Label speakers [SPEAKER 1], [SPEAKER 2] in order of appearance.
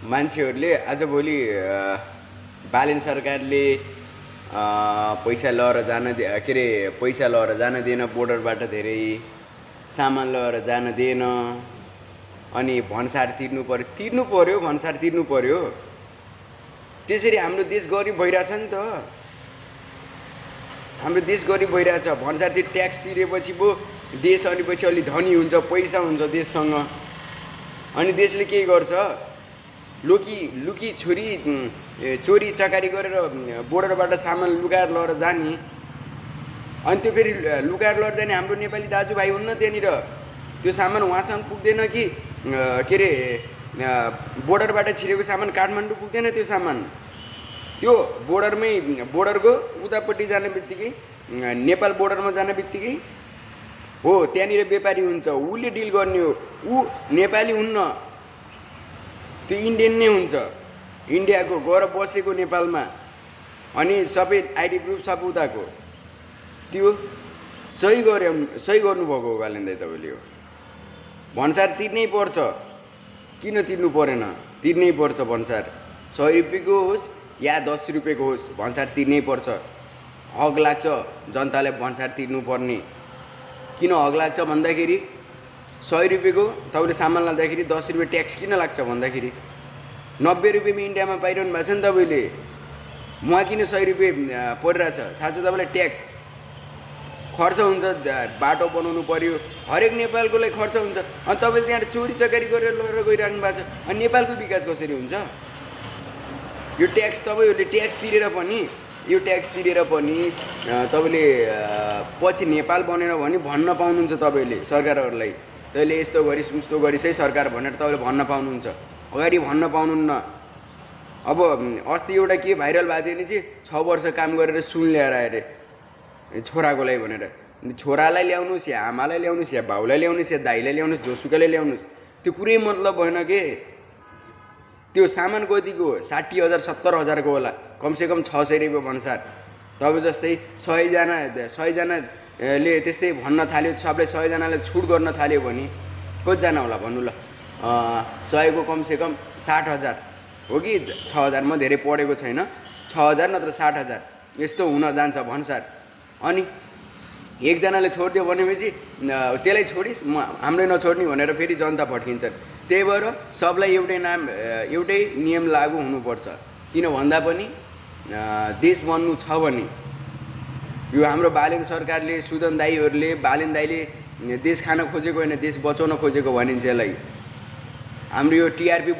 [SPEAKER 1] मान्छेहरूले आजभोलि बालेन सरकारले पैसा लएर जान के अरे पैसा लएर जान दिएन, बोर्डरबाट धेरै सामान लएर जान दिएन, अनि भन्सार तिर्नु पर्यो भन्सार तिर्नु पर्यो। त्यसरी हाम्रो देश गरिब भइरहेछ नि त। हाम्रो देश गरिब भइरहेछ। भन्सार ट्याक्स तिरेपछि पो देश अनि पछि अलि धनी हुन्छ, पैसा हुन्छ देशसँग। अनि देशले के गर्छ, लुकी चोरी चकारी गरेर बोर्डरबाट सामान लुकाएर लगेर जाने। अनि त्यो फेरि लुकाएर लगेर जाने हाम्रो नेपाली दाजुभाइ हुन्न त्यहाँनिर। त्यो सामान उहाँसम्म पुग्दैन कि के अरे बोर्डरबाट छिरेको सामान काठमाडौँ पुग्दैन। त्यो सामान त्यो बोर्डरको उतापट्टि जाने बित्तिकै, नेपाल बोर्डरमा जाने बित्तिकै हो त्यहाँनिर व्यापारी हुन्छ, उसले डिल गर्ने हो। ऊ नेपाली हुन्न, त्यो इन्डियन नै हुन्छ, इन्डियाको गएर बसेको नेपालमा, अनि सबै आइडी प्रुफ सब उताको। त्यो सही गर्नुभएको हो बालेन दाइ तपाईँले। हो भन्सार तिर्नै पर्छ, किन तिर्नु परेन? तिर्नै पर्छ भन्सार। 100 रुपियाँको होस् या 10 रुपियाँको होस्, भन्सार तिर्नै पर्छ। हक लाग्छ जनताले भन्सार तिर्नुपर्ने। किन हक लाग्छ भन्दाखेरि 100 रुपियाँको तपाईँले सामान लाँदाखेरि 10 रुपियाँ ट्याक्स किन लाग्छ भन्दाखेरि 90 रुपियाँमा इन्डियामा पाइरहनु भएको छ नि तपाईँले। उहाँ किन 100 रुपियाँ परिरहेछ थाहा छ तपाईँलाई? ट्याक्स खर्च हुन्छ, बाटो बनाउनु पर्यो, हरेक नेपालको लागि खर्च हुन्छ। अनि तपाईँले त्यहाँ चोरी चकारी गरेर लगेर गइराख्नु भएको छ। अनि नेपालको विकास कसरी हुन्छ? यो ट्याक्स तपाईँहरूले ट्याक्स तिरेर पनि तपाईँले पछि नेपाल बनेन भने भन्न पाउनुहुन्छ तपाईँले सरकारहरूलाई। तैँले यस्तो गरिस् उस्तो गरिस् है सरकार भनेर तपाईँले भन्न पाउनुहुन्छ, अगाडि भन्न पाउनुहुन्न। अब अस्ति एउटा के भाइरल भएको थियो नि चाहिँ 6 वर्ष काम गरेर सुन ल्याएर आएर छोराको लागि भनेर। छोरालाई ल्याउनुहोस् या आमालाई ल्याउनुहोस् या बाउलाई ल्याउनुहोस् या दाइलाई ल्याउनुहोस्, जोसुकैलाई ल्याउनुहोस्, त्यो कुरै मतलब भएन के। त्यो सामान कतिको हो? 60,000 70,000को होला, कमसेकम 600 रुपियाँ भन्सार। तपाईँ जस्तै 100जनाले त्यस्तै भन्न थाल्यो, सबले 100जनाले छुट गर्न थाल्यो भने कतिजना होला भन्नु ल? 100को कमसेकम 60,000 हो कि 6,000? म धेरै पढेको छैन, 6,000 नत्र 60,000 यस्तो हुन जान्छ भन्सार। अनि एकजनाले छोडिदियो भनेपछि त्यसलाई छोडिस् हाम्रै नछोड्ने भनेर फेरि जनता भड्किन्छन्। त्यही भएर सबलाई एउटै नियम लागू हुनुपर्छ। किन भन्दा पनि देश बन्नु छ भने यो हाम्रो बालेन सरकारले, सुदन दाईहरूले, बालेन दाईले देश खान खोजेको होइन, देश बचाउन खोजेको भनिन्छ यसलाई। हाम्रो यो टिआरपी